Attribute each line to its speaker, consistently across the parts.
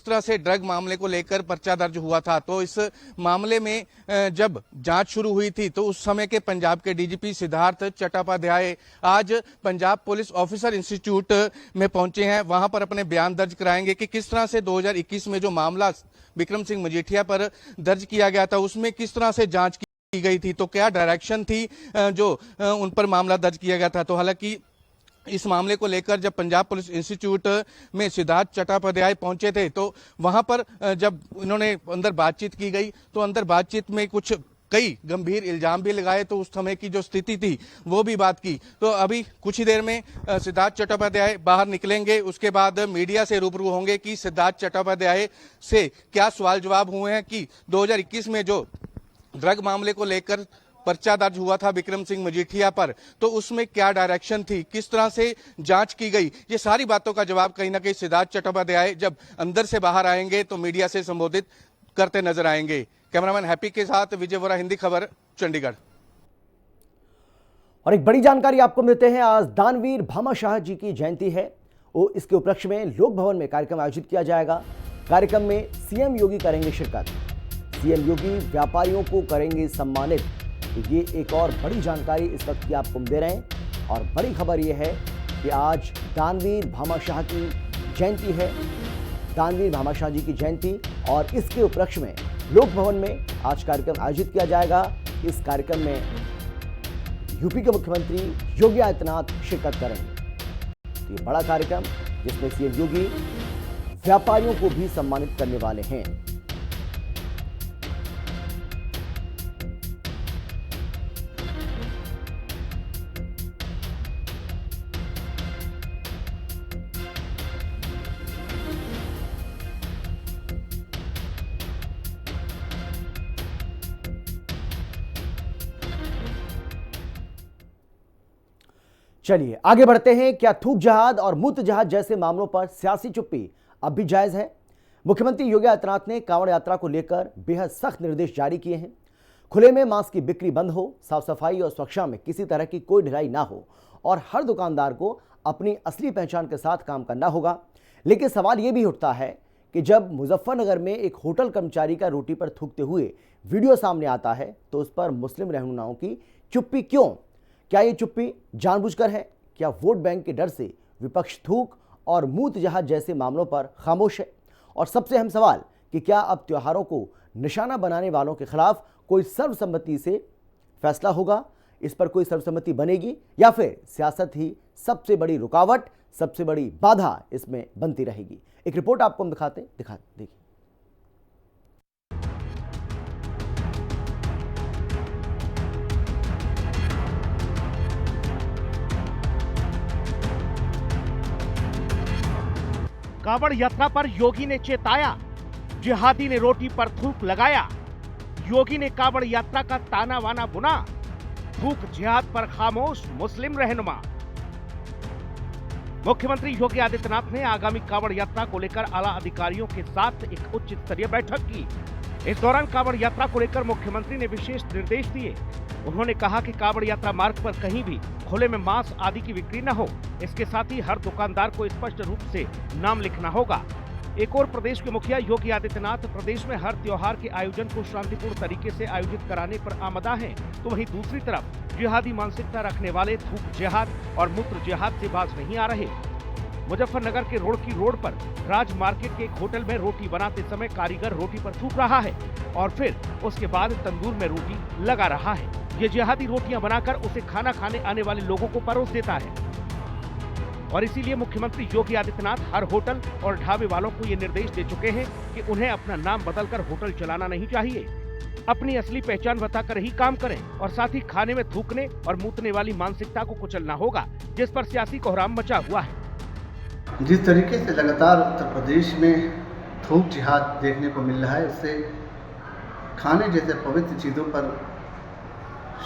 Speaker 1: तरह से ड्रग मामले को लेकर पर्चा दर्ज हुआ था। तो इस मामले में जब जांच शुरू हुई थी तो उस समय के पंजाब के डीजीपी सिद्धार्थ चट्टोपाध्याय आज पंजाब पुलिस ऑफिसर इंस्टीट्यूट में पहुंचे हैं। वहां पर अपने बयान दर्ज कराएंगे कि किस तरह से 2021 में जो मामला विक्रम सिंह मजीठिया पर दर्ज किया गया था उसमें किस तरह से जांच की गई थी, तो क्या डायरेक्शन थी जो उन पर मामला दर्ज किया गया था। तो हालांकि इस मामले को लेकर जब पंजाब पुलिस इंस्टीट्यूट में सिद्धार्थ चट्टोपाध्याय पहुंचे थे तो वहां पर जब इन्होंने अंदर बातचीत की गई तो अंदर बातचीत में कुछ कई गंभीर इल्जाम भी लगाए। तो उस समय की जो स्थिति थी वो भी बात की। तो अभी कुछ ही देर में सिद्धार्थ चट्टोपाध्याय बाहर निकलेंगे, उसके बाद मीडिया से रूबरू होंगे कि सिद्धार्थ चट्टोपाध्याय से क्या सवाल जवाब हुए हैं कि 2021 में जो ड्रग मामले को लेकर पर्चा दर्ज हुआ था विक्रम सिंह मजीठिया पर, तो उसमें क्या डायरेक्शन थी, किस तरह से जांच की गई, ये सारी बातों का जवाब कहीं ना कहीं सिद्धार्थ चट्टोपाध्याय जब अंदर से बाहर आएंगे तो मीडिया से संबोधित करते नजर आएंगे। कैमरामैन हैप्पी के साथ विजय वोरा, हिंदी खबर, चंडीगढ़।
Speaker 2: और एक बड़ी जानकारी आपको मिलते हैं, आज दानवीर भामाशाह जी की जयंती है। वो इसके उपलक्ष्य में लोक भवन में कार्यक्रम आयोजित किया जाएगा। कार्यक्रम में सीएम योगी करेंगे शिरकत। सीएम योगी व्यापारियों को करेंगे सम्मानित। ये एक और बड़ी जानकारी इस वक्त की आपको दे रहे हैं। और बड़ी खबर यह है कि आज दानवीर भामाशाह की जयंती है, दानवीर भामाशाह जी की जयंती, और इसके उपलक्ष्य में लोक भवन में आज कार्यक्रम आयोजित किया जाएगा। इस कार्यक्रम में यूपी के मुख्यमंत्री योगी आदित्यनाथ शिरकत करेंगे। तो ये बड़ा कार्यक्रम जिसमें सीएम योगी व्यापारियों को भी सम्मानित करने वाले हैं। चलिए आगे बढ़ते हैं। क्या थूक जहाद और मूत्र जहाद जैसे मामलों पर सियासी चुप्पी अब भी जायज है? मुख्यमंत्री योगी आदित्यनाथ ने कांवड़ यात्रा को लेकर बेहद सख्त निर्देश जारी किए हैं। खुले में मांस की बिक्री बंद हो, साफ सफाई और सुरक्षा में किसी तरह की कोई ढिलाई ना हो, और हर दुकानदार को अपनी असली पहचान के साथ काम करना होगा। लेकिन सवाल यह भी उठता है कि जब मुजफ्फरनगर में एक होटल कर्मचारी का रोटी पर थूकते हुए वीडियो सामने आता है तो उस पर मुस्लिम रहनुमाओं की चुप्पी क्यों? क्या ये चुप्पी जानबूझकर है? क्या वोट बैंक के डर से विपक्ष थूक और मूत्र जहाज जैसे मामलों पर खामोश है? और सबसे अहम सवाल कि क्या अब त्योहारों को निशाना बनाने वालों के खिलाफ कोई सर्वसम्मति से फैसला होगा? इस पर कोई सर्वसम्मति बनेगी या फिर सियासत ही सबसे बड़ी रुकावट, सबसे बड़ी बाधा इसमें बनती रहेगी? एक रिपोर्ट आपको हम देखिए।
Speaker 3: कांवड़ यात्रा पर योगी ने चेताया, जिहादी ने रोटी पर थूक लगाया। योगी ने कांवड़ यात्रा का ताना वाना बुना, थूक जिहाद पर खामोश मुस्लिम रहनुमा। मुख्यमंत्री योगी आदित्यनाथ ने आगामी कांवड़ यात्रा को लेकर आला अधिकारियों के साथ एक उच्च स्तरीय बैठक की। इस दौरान कांवड़ यात्रा को लेकर मुख्यमंत्री ने विशेष निर्देश दिए। उन्होंने कहा कि कांवड़ यात्रा मार्ग पर कहीं भी खुले में मांस आदि की बिक्री न हो। इसके साथ ही हर दुकानदार को स्पष्ट रूप से नाम लिखना होगा। एक और प्रदेश के मुखिया योगी आदित्यनाथ प्रदेश में हर त्योहार के आयोजन को शांतिपूर्ण तरीके से आयोजित कराने पर आमदा हैं, तो वहीं दूसरी तरफ जिहादी मानसिकता रखने वाले थूक जिहाद और मूत्र जिहाद से बाज नहीं आ रहे। मुजफ्फरनगर के रोड पर राज मार्केट के एक होटल में रोटी बनाते समय कारीगर रोटी पर थूक रहा है और फिर उसके बाद तंदूर में रोटी लगा रहा है। ये जिहादी रोटियां बनाकर उसे खाना खाने आने वाले लोगों को परोस देता है। और इसीलिए मुख्यमंत्री योगी आदित्यनाथ हर होटल और ढाबे वालों को ये निर्देश दे चुके हैं कि उन्हें अपना नाम बदलकर होटल चलाना नहीं चाहिए। अपनी असली पहचान बताकर ही काम करें और साथ ही खाने में थूकने और मूतने वाली मानसिकता को कुचलना होगा, जिस पर सियासी कोहराम मचा हुआ है।
Speaker 4: जिस तरीके से लगातार उत्तर प्रदेश में थूक जिहाद देखने को मिल रहा है, उससे खाने जैसे पवित्र चीज़ों पर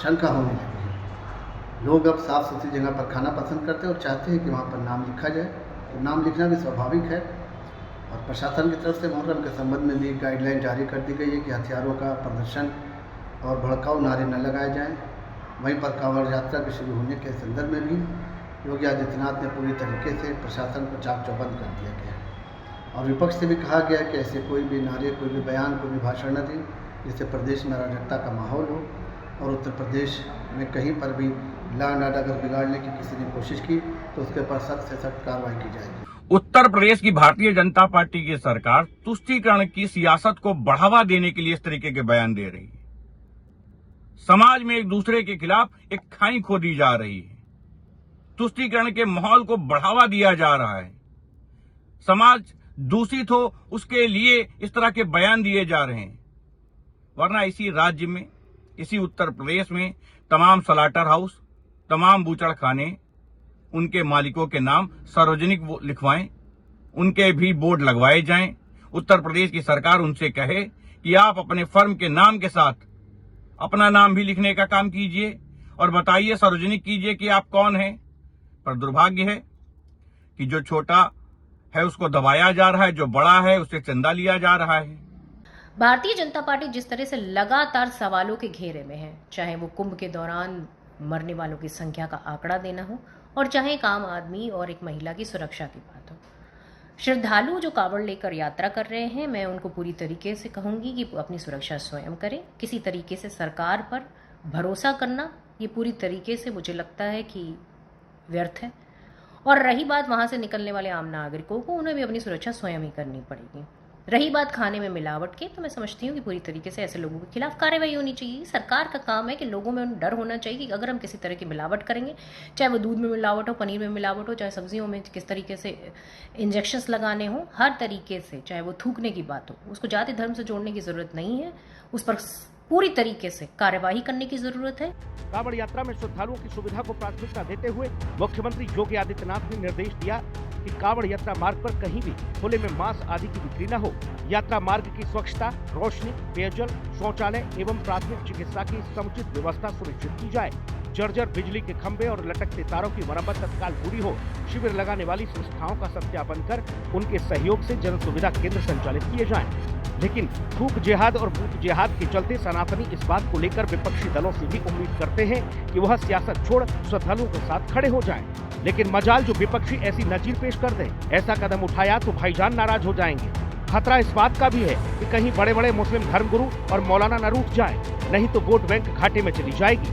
Speaker 4: शंका होने लगी है। लोग अब साफ़ सुथरी जगह पर खाना पसंद करते हैं और चाहते हैं कि वहाँ पर नाम लिखा जाए। तो नाम लिखना भी स्वाभाविक है और प्रशासन की तरफ से मुहर्रम के संबंध में भी गाइडलाइन जारी कर दी गई है कि हथियारों का प्रदर्शन और भड़काऊ नारे न लगाए जाएँ। वहीं पर कांवड़ यात्रा के शुरू होने के संदर्भ में भी योगी आदित्यनाथ ने पूरी तरीके से प्रशासन को चाक चौबंद कर दिया गया और विपक्ष से भी कहा गया कि ऐसे कोई भी नारे, कोई भी बयान, कोई भी भाषण न दें जिससे प्रदेश में अराजकता का माहौल हो और उत्तर प्रदेश में कहीं पर भी लॉ एंड ऑर्डर अगर बिगाड़ने की किसी ने कोशिश की तो उसके ऊपर सख्त से सख्त कार्रवाई की जाएगी।
Speaker 5: उत्तर प्रदेश की भारतीय जनता पार्टी की सरकार तुष्टीकरण की सियासत को बढ़ावा देने के लिए इस तरीके के बयान दे रही है। समाज में एक दूसरे के खिलाफ एक खाई खोदी जा रही है। तुष्टीकरण के माहौल को बढ़ावा दिया जा रहा है। समाज दूषित हो उसके लिए इस तरह के बयान दिए जा रहे हैं। वरना इसी राज्य में, इसी उत्तर प्रदेश में तमाम स्लॉटर हाउस, तमाम बूचड़ खाने, उनके मालिकों के नाम सार्वजनिक लिखवाएं, उनके भी बोर्ड लगवाए जाएं। उत्तर प्रदेश की सरकार उनसे कहे कि आप अपने फर्म के नाम के साथ अपना नाम भी लिखने का काम कीजिए और बताइए, सार्वजनिक कीजिए कि आप कौन हैं। पर दुर्भाग्य है कि जो छोटा है उसको दबाया जा रहा है, जो बड़ा है उससे चंदा लिया जा रहा है।
Speaker 6: भारतीय जनता पार्टी जिस तरह से लगातार सवालों के घेरे में है, चाहे वो कुंभ के दौरान मरने वालों की संख्या का आंकड़ा देना हो और चाहे एक आम आदमी और एक महिला की सुरक्षा की बात हो। श्रद्धालु जो कांवड़ लेकर यात्रा कर रहे हैं, मैं उनको पूरी तरीके से कहूंगी कि अपनी सुरक्षा स्वयं करें। किसी तरीके से सरकार पर भरोसा करना ये पूरी तरीके से मुझे लगता है कि व्यर्थ है। और रही बात वहां से निकलने वाले आम नागरिकों को, उन्हें भी अपनी सुरक्षा स्वयं ही करनी पड़ेगी। रही बात खाने में मिलावट की, तो मैं समझती हूँ कि पूरी तरीके से ऐसे लोगों के खिलाफ कार्रवाई होनी चाहिए। सरकार का काम है कि लोगों में डर होना चाहिए कि अगर हम किसी तरह की मिलावट करेंगे, चाहे वो दूध में मिलावट हो, पनीर में मिलावट हो, चाहे सब्जियों में किस तरीके से इंजेक्शंस लगाने हो, हर तरीके से, चाहे वो थूकने की बात हो, उसको जाति धर्म से जोड़ने की जरूरत नहीं है। उस पर पूरी तरीके से कार्यवाही करने की जरूरत है।
Speaker 3: कांवड़ यात्रा में श्रद्धालुओं की सुविधा को प्राथमिकता देते हुए मुख्यमंत्री योगी आदित्यनाथ ने निर्देश दिया कि कांवड़ यात्रा मार्ग पर कहीं भी खुले में मांस आदि की बिक्री न हो। यात्रा मार्ग की स्वच्छता, रोशनी, पेयजल, शौचालय एवं प्राथमिक चिकित्सा की समुचित व्यवस्था सुनिश्चित की जाए। जर्जर बिजली के खंभे और लटकते तारों की मरम्मत तत्काल पूरी हो। शिविर लगाने वाली संस्थाओं का सत्यापन कर उनके सहयोग से जन सुविधा केंद्र संचालित किए जाएं। लेकिन थूक जिहाद और बूथ जिहाद के चलते सनातनी इस बात को लेकर विपक्षी दलों से भी उम्मीद करते हैं कि वह सियासत छोड़ श्रद्धालुओं के साथ खड़े हो जाएं। लेकिन मजाल जो विपक्षी ऐसी नजीर पेश कर दें, ऐसा कदम उठाया तो भाईजान नाराज हो जाएंगे। खतरा इस बात का भी है कि कहीं बड़े बड़े मुस्लिम धर्मगुरु और मौलाना न रूठ जाए, नहीं तो वोट बैंक घाटे में चली जाएगी।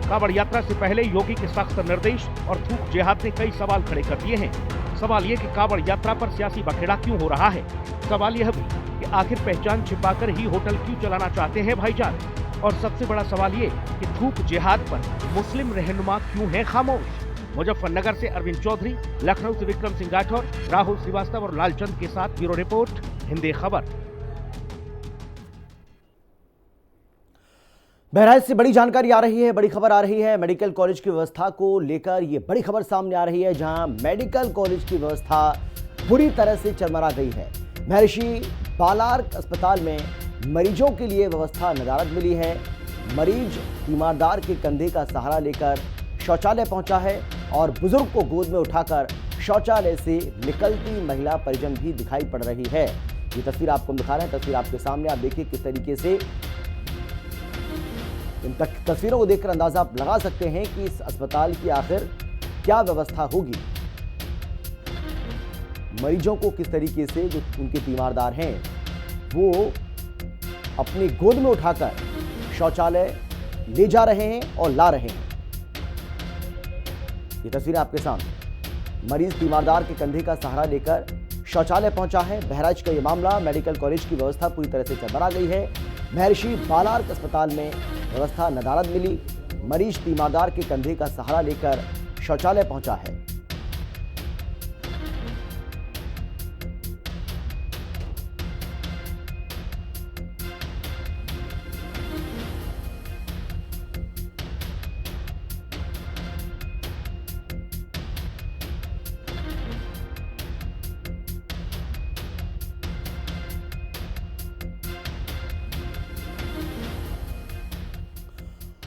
Speaker 3: कांवड़ यात्रा से पहले योगी के सख्त निर्देश और थूक जिहाद ने कई सवाल खड़े कर दिए हैं। सवाल ये कि कांवड़ यात्रा पर सियासी बखेड़ा क्यों हो रहा है। सवाल यह भी कि आखिर पहचान छिपाकर ही होटल क्यों चलाना चाहते हैं भाईजान। और सबसे बड़ा सवाल ये कि थूक जिहाद पर मुस्लिम रहनुमा क्यों हैं खामोश। मुजफ्फरनगर से अरविंद चौधरी, लखनऊ से विक्रम सिंह राठौर, राहुल श्रीवास्तव और लालचंद के साथ ब्यूरो रिपोर्ट, हिंदी खबर।
Speaker 2: बहराइच से बड़ी जानकारी आ रही है, बड़ी खबर आ रही है। मेडिकल कॉलेज की व्यवस्था को लेकर ये बड़ी खबर सामने आ रही है, जहां मेडिकल कॉलेज की व्यवस्था बुरी तरह से चरमरा गई है। महर्षि बालार्क अस्पताल में मरीजों के लिए व्यवस्था नदारद मिली है। मरीज तीमारदार के कंधे का सहारा लेकर शौचालय पहुंचा है और बुजुर्ग को गोद में उठाकर शौचालय से निकलती महिला परिजन भी दिखाई पड़ रही है। ये तस्वीर आपको हम दिखा रहे हैं, तस्वीर आपके सामने। आप देखिए किस तरीके से इन तस्वीरों को देखकर अंदाजा आप लगा सकते हैं कि इस अस्पताल की आखिर क्या व्यवस्था होगी। मरीजों को किस तरीके से जो उनके तीमारदार हैं वो अपनी गोद में उठाकर शौचालय ले जा रहे हैं और ला रहे हैं। ये तस्वीरें आपके सामने। मरीज तीमारदार के कंधे का सहारा लेकर शौचालय पहुंचा है। बहराइच का ये मामला, मेडिकल कॉलेज की व्यवस्था पूरी तरह से चरमरा गई है। महर्षि बालार्क अस्पताल में व्यवस्था नदारद मिली। मरीज तीमारदार के कंधे का सहारा लेकर शौचालय पहुंचा है।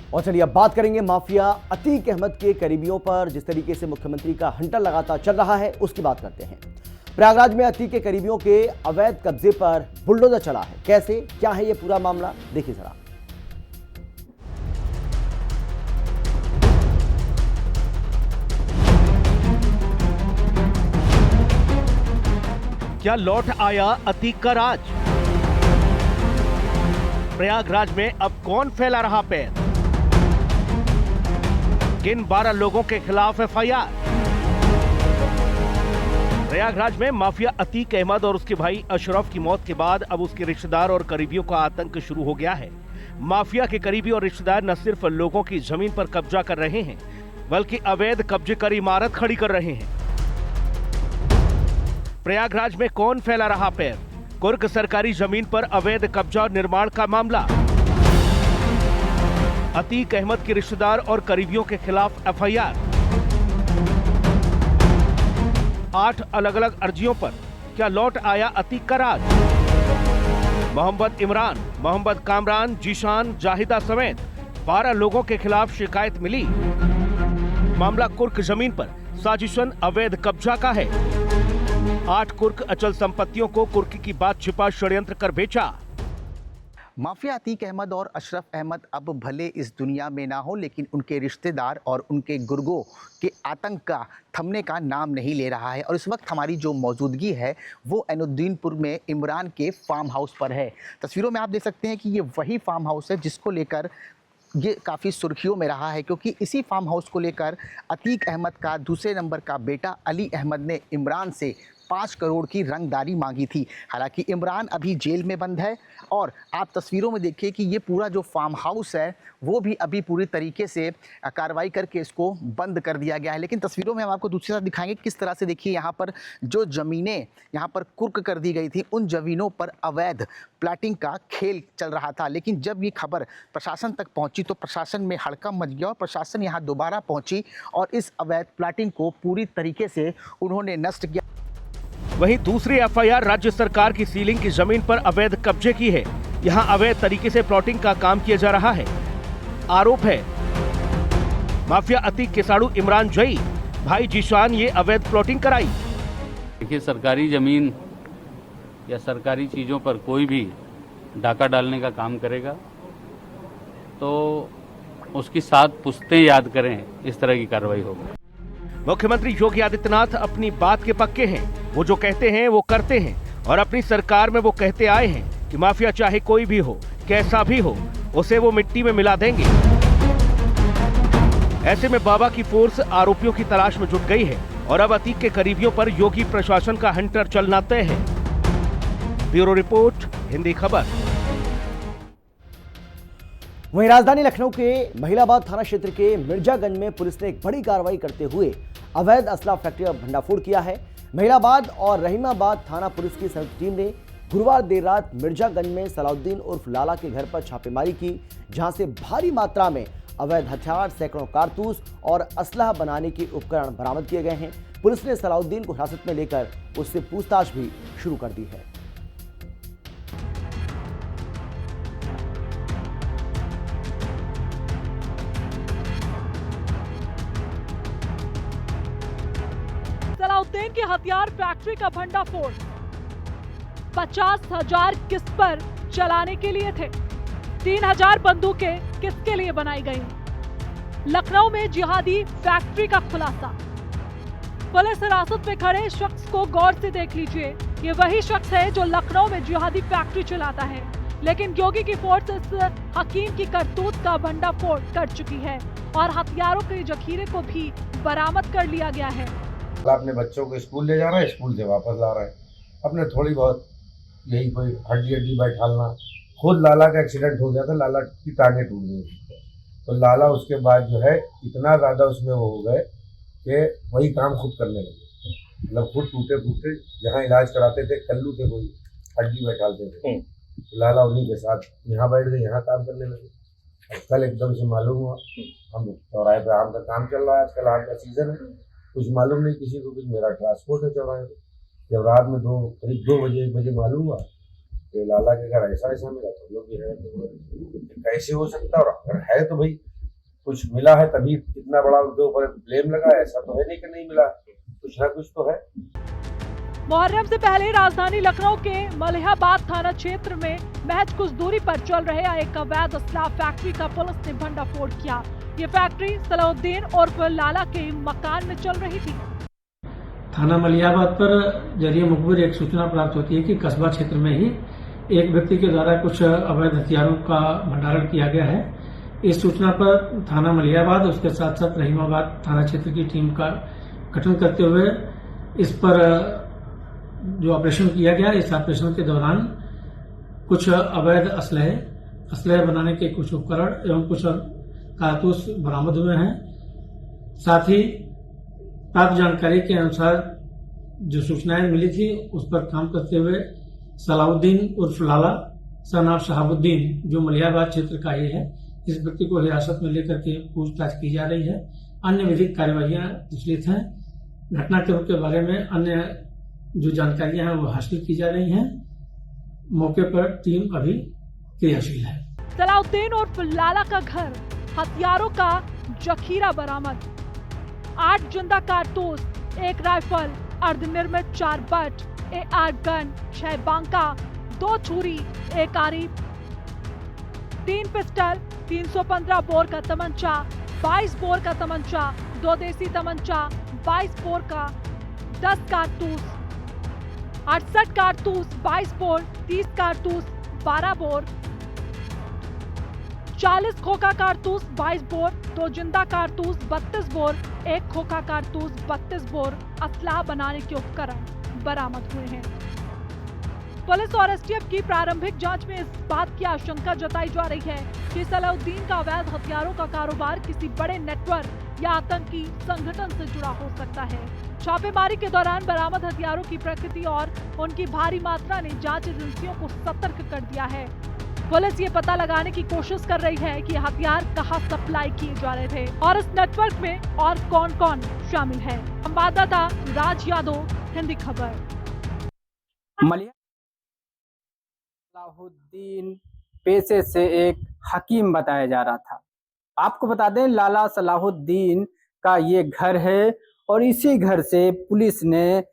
Speaker 2: और चलिए अब बात करेंगे माफिया अतीक अहमद के करीबियों पर। जिस तरीके से मुख्यमंत्री का हंटर लगातार चल रहा है उसकी बात करते हैं। प्रयागराज में अतीक के करीबियों के अवैध कब्जे पर बुलडोजर चला है। कैसे, क्या है ये पूरा मामला, देखिए जरा।
Speaker 3: क्या लौट आया अतीक का राज? प्रयागराज में अब कौन फैला रहा पैर? किन 12 लोगों के खिलाफ एफआईआर? प्रयागराज में माफिया अतीक अहमद और उसके भाई अशरफ की मौत के बाद अब उसके रिश्तेदार और करीबियों का आतंक शुरू हो गया है। माफिया के करीबी और रिश्तेदार न सिर्फ लोगों की जमीन पर कब्जा कर रहे हैं, बल्कि अवैध कब्जे कर इमारत खड़ी कर रहे हैं। प्रयागराज में कौन फैला रहा पैर? कुर्क सरकारी जमीन पर अवैध कब्जा और निर्माण का मामला। अतीक अहमद के रिश्तेदार और करीबियों के खिलाफ एफआईआर। 8 अलग अलग अर्जियों पर क्या लौट आया अतीक का राज? मोहम्मद इमरान, मोहम्मद कामरान, जीशान, जाहिदा समेत 12 लोगों के खिलाफ शिकायत मिली। मामला कुर्क जमीन पर साजिशन अवैध कब्जा का है। 8 कुर्क अचल संपत्तियों को कुर्की की बात छिपा षड्यंत्र कर बेचा।
Speaker 7: माफिया अतीक अहमद और अशरफ अहमद अब भले इस दुनिया में ना हो, लेकिन उनके रिश्तेदार और उनके गुर्गों के आतंक का थमने का नाम नहीं ले रहा है। और इस वक्त हमारी जो मौजूदगी है वो ऐनुद्दीनपुर में इमरान के फार्म हाउस पर है। तस्वीरों में आप देख सकते हैं कि ये वही फार्म हाउस है जिसको लेकर ये काफ़ी सुर्खियों में रहा है, क्योंकि इसी फार्म हाउस को लेकर अतीक अहमद का दूसरे नंबर का बेटा अली अहमद ने इमरान से 5 करोड़ की रंगदारी मांगी थी। हालांकि इमरान अभी जेल में बंद है और आप तस्वीरों में देखिए कि ये पूरा जो फार्म हाउस है वो भी अभी पूरी तरीके से कार्रवाई करके इसको बंद कर दिया गया है। लेकिन तस्वीरों में हम आपको दूसरी तरफ दिखाएंगे किस तरह से, देखिए यहाँ पर जो ज़मीनें यहाँ पर कुर्क कर दी गई थी, उन ज़मीनों पर अवैध प्लाटिंग का खेल चल रहा था। लेकिन जब ये खबर प्रशासन तक पहुँची तो प्रशासन में हड़कंप मच गया और प्रशासन यहाँ दोबारा पहुँची और इस अवैध प्लाटिंग को पूरी तरीके से उन्होंने नष्ट किया।
Speaker 3: वहीं दूसरी एफआईआर राज्य सरकार की सीलिंग की जमीन पर अवैध कब्जे की है। यहां अवैध तरीके से प्लॉटिंग का काम किया जा रहा है। आरोप है माफिया अतीक के साड़ू इमरान जई, भाई जीशान ये अवैध प्लॉटिंग कराई।
Speaker 8: देखिए, सरकारी जमीन या सरकारी चीजों पर कोई भी डाका डालने का काम करेगा तो उसकी 7 पुश्तें याद करें, इस तरह की कार्रवाई होगी।
Speaker 3: मुख्यमंत्री योगी आदित्यनाथ अपनी बात के पक्के हैं। वो जो कहते हैं वो करते हैं और अपनी सरकार में वो कहते आए हैं कि माफिया चाहे कोई भी हो, कैसा भी हो, उसे वो मिट्टी में मिला देंगे। ऐसे में बाबा की फोर्स आरोपियों की तलाश में जुट गई है और अब अतीक के करीबियों पर योगी प्रशासन का हंटर चलना तय है। ब्यूरो रिपोर्ट, हिंदी खबर।
Speaker 2: वहीं राजधानी लखनऊ के महिलाबाद थाना क्षेत्र के मिर्जागंज में पुलिस ने एक बड़ी कार्रवाई करते हुए अवैध असला फैक्ट्री का भंडाफोड़ किया है। महिलाबाद और रहीमाबाद थाना पुलिस की संयुक्त टीम ने गुरुवार देर रात मिर्जागंज में सलाउद्दीन उर्फ लाला के घर पर छापेमारी की, जहां से भारी मात्रा में अवैध हथियार, सैकड़ों कारतूस और असलहा बनाने के उपकरण बरामद किए गए हैं। पुलिस ने सलाउद्दीन को हिरासत में लेकर उससे पूछताछ भी शुरू कर दी है।
Speaker 9: सलाउद्दीन की हथियार फैक्ट्री का भंडाफोड़ 50,000 किस्त पर चलाने के लिए थे। 3,000 बंदूकें किसके लिए बनाई गई? लखनऊ में जिहादी फैक्ट्री का खुलासा। पुलिस हिरासत में खड़े शख्स को गौर से देख लीजिए। ये वही शख्स है जो लखनऊ में जिहादी फैक्ट्री चलाता है, लेकिन योगी की फोर्स इस हकीम की करतूत का भंडाफोड़ कर चुकी है और हथियारों के जखीरे को भी बरामद कर लिया गया है।
Speaker 10: अपने बच्चों को स्कूल ले जा रहा है, स्कूल से वापस ला रहा है, अपने थोड़ी बहुत यही कोई हड्डी बैठालना। खुद लाला का एक्सीडेंट हो गया था, लाला की टांगें टूट गई, तो लाला उसके बाद जो है इतना ज़्यादा उसमें वो हो गए कि वही काम खुद करने लगे। मतलब खुद टूटे फूटे जहाँ इलाज कराते थे, कल्लू थे कोई हड्डी बैठालते थे, तो लाला उन्हीं के साथ यहाँ बैठ गए, यहाँ काम करने लगे। कल एकदम से मालूम हुआ, हम चौराहे पे आम का काम चल रहा है, आजकल आम का सीजन है, कुछ मालूम नहीं किसी को, कुछ मेरा ट्रांसपोर्ट है चौराहे पे। जब रात में करीब 2 बजे 1 बजे मालूम हुआ कि लाला के घर ऐसा मिला, तो लोग भी है तो कैसे हो सकता, और अगर है तो भाई कुछ मिला है तभी इतना बड़ा उनके ऊपर ब्लेम लगा। ऐसा तो है नहीं कि नहीं मिला, कुछ ना कुछ तो है।
Speaker 9: मुहर्रम से पहले राजधानी लखनऊ के मलिहाबाद थाना क्षेत्र में महज कुछ दूरी पर चल रहे एक अवैध असला फैक्ट्री का पुलिस ने भंडाफोड़ किया। ये फैक्ट्री सलाउद्दीन और लाला के मकान में चल रही थी।
Speaker 11: थाना मलियाबाद पर जरिए मुखबिर एक सूचना प्राप्त होती है कि कस्बा क्षेत्र में ही एक व्यक्ति के द्वारा कुछ अवैध हथियारों का भंडारण किया गया है। इस सूचना पर थाना मलियाबाद उसके साथ साथ रहीमाबाद थाना क्षेत्र की टीम का गठन करते हुए इस पर जो ऑपरेशन किया गया, इस ऑपरेशन के दौरान कुछ अवैध असलहे बनाने के कुछ उपकरण एवं कुछ कारतूस बरामद हुए हैं। साथ ही प्राप्त जानकारी के अनुसार जो सूचनाएं मिली थी उस पर काम करते हुए सलाउद्दीन उर्फ लाला सन ऑफ शहाबुद्दीन जो मलियाबाद क्षेत्र का ही है, इस व्यक्ति को हिरासत में लेकर के पूछताछ की जा रही है। अन्य विधिक कार्यवाहियां प्रचलित हैं। घटना के बारे में अन्य जो जानकारियां हैं वो हासिल की जा रही हैं। मौके पर टीम अभी क्रियाशील है।
Speaker 9: सलाउद्दीन उर्फ लाला का घर, हथियारों का जखीरा बरामद, 8 जिंदा कारतूस, 1 राइफल, अर्धनिर्मित 4 बट, AR गन, 6 बांका, 2 छुरी, 1 आरी, 3 पिस्टल, 315 बोर का तमंचा, 22 बोर का तमंचा, 2 देसी तमंचा, 22 बोर का, 10 कारतूस, 68 कारतूस, 22 बोर, 30 कारतूस, 12 बोर, 40 खोखा कारतूस, 22 बोर, 2 जिंदा कारतूस, 32 बोर, 1 खोखा कारतूस, 32 बोर, असलाह बनाने के उपकरण बरामद हुए हैं। पुलिस और एसटीएफ की प्रारंभिक जांच में इस बात की आशंका जताई जा रही है कि सलाउद्दीन का अवैध हथियारों का कारोबार किसी बड़े नेटवर्क या आतंकी संगठन से जुड़ा हो सकता है। छापेमारी के दौरान बरामद हथियारों की प्रकृति और उनकी भारी मात्रा ने जांच एजेंसियों को सतर्क कर दिया है। पुलिस ये पता लगाने की कोशिश कर रही है कि हथियार कहां सप्लाई किए जा रहे थे और इस नेटवर्क में और कौन कौन शामिल है। संवाददाता राज यादव, हिंदी खबर।
Speaker 12: सलाहुद्दीन पेशे से एक हकीम बताया जा रहा था। आपको बता दें, लाला सलाहुद्दीन का ये घर है और इसी घर से पुलिस ने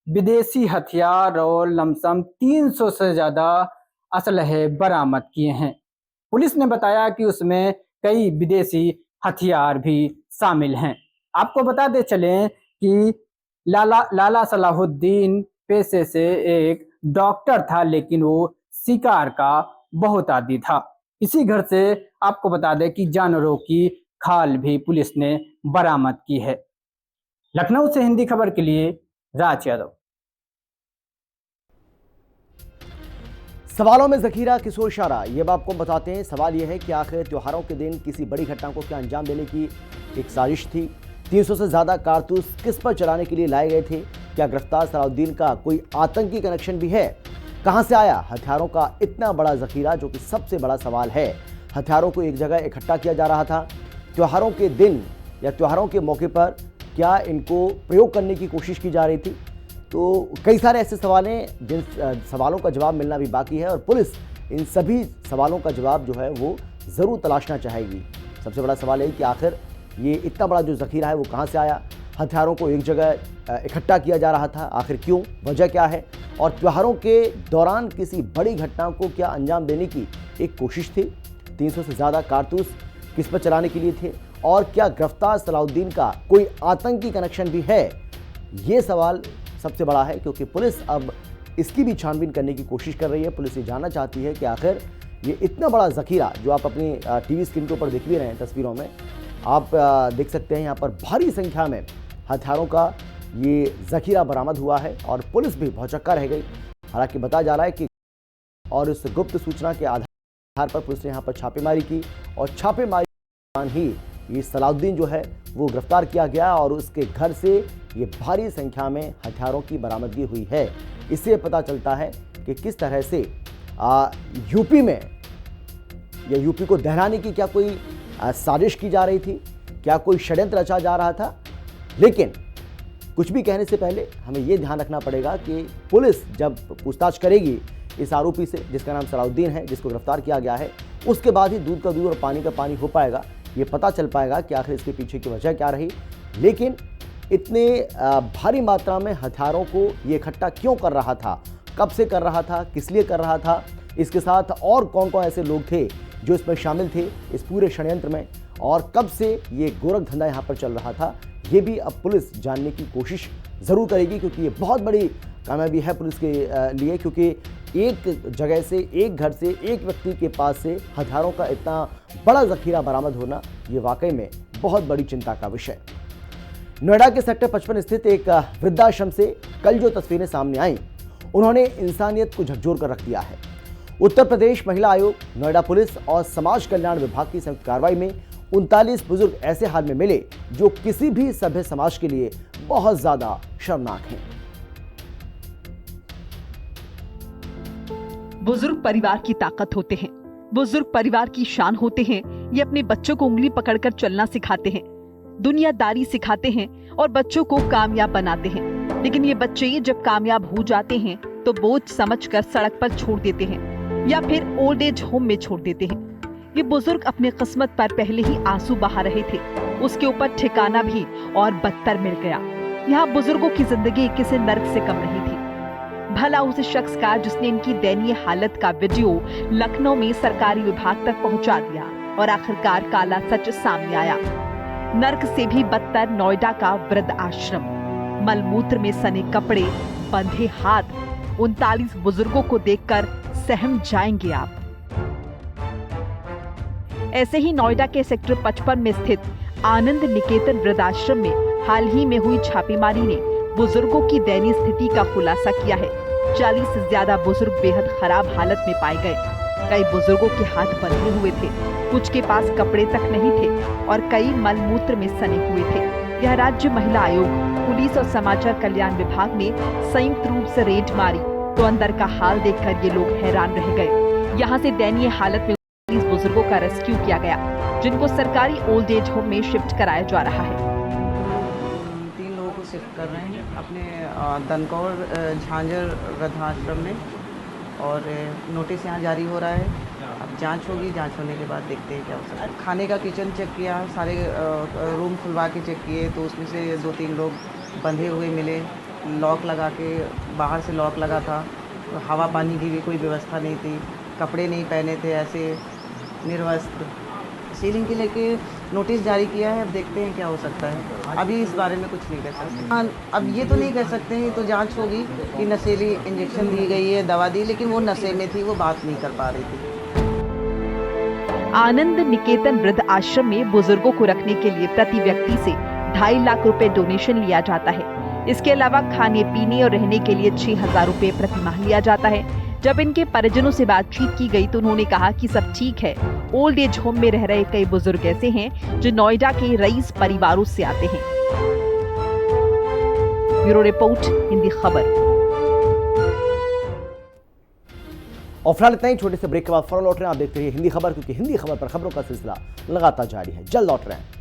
Speaker 12: विदेशी हथियार और लमसम 300 से ज्यादा असलहे बरामद किए हैं। पुलिस ने बताया कि उसमें कई विदेशी हथियार भी शामिल हैं। आपको बताते चलें कि लाला सलाहुद्दीन पेशे से एक डॉक्टर था, लेकिन वो शिकार का बहुत आदी था। इसी घर से आपको बता दें कि जानवरों की खाल भी पुलिस ने बरामद की है। लखनऊ से हिंदी खबर के लिए राज यादव।
Speaker 2: सवालों में जखीरा किशोर इशारा, ये बात आपको बताते हैं। सवाल यह है कि आखिर त्योहारों के दिन किसी बड़ी घटना को क्या अंजाम देने की एक साजिश थी? 300 से ज्यादा कारतूस किस पर चलाने के लिए लाए गए थे? क्या गिरफ्तार सलाउद्दीन का कोई आतंकी कनेक्शन भी है? कहां से आया हथियारों का इतना बड़ा जखीरा, जो कि सबसे बड़ा सवाल है। हथियारों को एक जगह इकट्ठा किया जा रहा था त्योहारों के दिन या त्योहारों के मौके पर, क्या इनको प्रयोग करने की कोशिश की जा रही थी? तो कई सारे ऐसे सवाल हैं जिन सवालों का जवाब मिलना भी बाकी है और पुलिस इन सभी सवालों का जवाब जो है वो ज़रूर तलाशना चाहेगी। सबसे बड़ा सवाल है कि आखिर ये इतना बड़ा जो ज़खीरा है वो कहाँ से आया? हथियारों को एक जगह इकट्ठा किया जा रहा था, आखिर क्यों? वजह क्या है? और त्योहारों के दौरान किसी बड़ी घटना को क्या अंजाम देने की एक कोशिश थी? 300 से ज़्यादा कारतूस किस पर चलाने के लिए थे? और क्या गिरफ्तार सलाउद्दीन का कोई आतंकी कनेक्शन भी है? ये सवाल सबसे बड़ा है, क्योंकि पुलिस अब इसकी भी छानबीन करने की कोशिश कर रही है। पुलिस ये जानना चाहती है कि आखिर ये इतना बड़ा ज़खीरा, जो आप अपनी टीवी स्क्रीन के ऊपर देख भी रहे हैं, तस्वीरों में आप देख सकते हैं, यहाँ पर भारी संख्या में हथियारों का ये ज़खीरा बरामद हुआ है और पुलिस भी भौचक्का रह गई। हालांकि बताया जा रहा है कि और इस गुप्त सूचना के आधार पर पुलिस ने यहाँ पर छापेमारी की और छापेमारी के दौरान ही ये सलाउद्दीन जो है वो गिरफ्तार किया गया और उसके घर से ये भारी संख्या में हथियारों की बरामदगी हुई है। इससे पता चलता है कि किस तरह से यूपी में या यूपी को दहराने की क्या कोई साजिश की जा रही थी, क्या कोई षड्यंत्र रचा जा रहा था। लेकिन कुछ भी कहने से पहले हमें ये ध्यान रखना पड़ेगा कि पुलिस जब पूछताछ करेगी इस आरोपी से, जिसका नाम सलाउद्दीन है, जिसको गिरफ्तार किया गया है, उसके बाद ही दूध का दूध और पानी का पानी हो पाएगा। ये पता चल पाएगा कि आखिर इसके पीछे की वजह क्या रही। लेकिन इतने भारी मात्रा में हथियारों को ये इकट्ठा क्यों कर रहा था, कब से कर रहा था, किस लिए कर रहा था, इसके साथ और कौन कौन ऐसे लोग थे जो इसमें शामिल थे इस पूरे षड्यंत्र में, और कब से ये गोरख धंधा यहाँ पर चल रहा था, ये भी अब पुलिस जानने की कोशिश ज़रूर करेगी, क्योंकि ये बहुत बड़ी कामयाबी है पुलिस के लिए, क्योंकि एक जगह से, एक घर से, एक व्यक्ति के पास से हथियारों का इतना बड़ा जखीरा बरामद होना ये वाकई में बहुत बड़ी चिंता का विषय। नोएडा के सेक्टर 55 स्थित एक वृद्धाश्रम से कल जो तस्वीरें सामने आईं, उन्होंने इंसानियत को झकझोर कर रख दिया है। उत्तर प्रदेश महिला आयोग, नोएडा पुलिस और समाज कल्याण विभाग की संयुक्त कार्रवाई में 39 बुजुर्ग ऐसे हाल में मिले जो किसी भी सभ्य समाज के लिए बहुत ज्यादा शर्मनाक हैं।
Speaker 9: बुजुर्ग परिवार की ताकत होते हैं, बुजुर्ग परिवार की शान होते हैं। ये अपने बच्चों को उंगली पकड़कर चलना सिखाते हैं, दुनियादारी सिखाते हैं और बच्चों को कामयाब बनाते हैं। लेकिन ये बच्चे जब कामयाब हो जाते हैं तो बोझ समझकर सड़क पर छोड़ देते हैं या फिर ओल्ड एज होम में छोड़ देते हैं। ये बुजुर्ग अपने किस्मत पर पहले ही आंसू बहा रहे थे, उसके ऊपर ठिकाना भी और बदतर मिल गया। यहाँ बुजुर्गों की जिंदगी किसी नर्क से कम नहीं थी। भला उस शख्स का जिसने इनकी दयनीय हालत का वीडियो लखनऊ में सरकारी विभाग तक पहुंचा दिया और आखिरकार काला सच सामने आया। नर्क से भी बदतर नोएडा का वृद्ध आश्रम, मलमूत्र में सने कपड़े, बंधे हाथ। 39 बुजुर्गों को देखकर सहम जाएंगे आप। ऐसे ही नोएडा के सेक्टर 55 में स्थित आनंद निकेतन वृद्धाश्रम में हाल ही में हुई छापेमारी ने बुजुर्गों की दयनीय स्थिति का खुलासा किया है। 40 से ज्यादा बुजुर्ग बेहद खराब हालत में पाए गए। कई बुजुर्गों के हाथ बंधे हुए थे, कुछ के पास कपड़े तक नहीं थे और कई मलमूत्र में सने हुए थे। यह राज्य महिला आयोग, पुलिस और समाचार कल्याण विभाग ने संयुक्त रूप से रेड मारी तो अंदर का हाल देखकर ये लोग हैरान रह गए। यहाँ से दयनीय हालत में 30 बुजुर्गों का रेस्क्यू किया गया, जिनको सरकारी ओल्ड एज होम में शिफ्ट कराया जा रहा है।
Speaker 13: 3 लोगों को शिफ्ट कर रहे हैं अपने दनकौर झांझर वृद्धाश्रम में और नोटिस यहाँ जारी हो रहा है। अब जांच होगी, जांच होने के बाद देखते हैं क्या हो सकता है। खाने का किचन चेक किया, सारे रूम खुलवा के चेक किए तो उसमें से 2-3 लोग बंधे हुए मिले, लॉक लगा के, बाहर से लॉक लगा था, हवा पानी की भी कोई व्यवस्था नहीं थी, कपड़े नहीं पहने थे, ऐसे निर्वस्त्र। सीलिंग के लेके नोटिस जारी किया है, अब देखते हैं क्या हो सकता है। अभी इस बारे में कुछ नहीं कह सकते। हाँ, अब ये तो नहीं कह सकते हैं, तो जांच होगी कि नशीली इंजेक्शन दी गई है, दवा दी, लेकिन वो नशे में थी, वो बात नहीं कर पा रही थी।
Speaker 9: आनंद निकेतन वृद्ध आश्रम में बुजुर्गों को रखने के लिए प्रति व्यक्ति से 2.5 लाख रुपए डोनेशन लिया जाता है। इसके अलावा खाने पीने और रहने के लिए 6,000 रुपए प्रति माह लिया जाता है। जब इनके परिजनों से बातचीत की गई तो उन्होंने कहा कि सब ठीक है। ओल्ड एज होम में रह रहे कई बुजुर्ग ऐसे हैं जो नोएडा के रईस परिवारों से आते हैं। ब्यूरो रिपोर्ट, हिंदी खबर।
Speaker 2: और फिलहाल इतना ही, छोटे से ब्रेक के बाद फौरन लौट रहे हैं। आप देखते रहिए हिंदी खबर, क्योंकि हिंदी खबर पर खबरों का सिलसिला लगातार जारी है। जल्द लौट रहे हैं।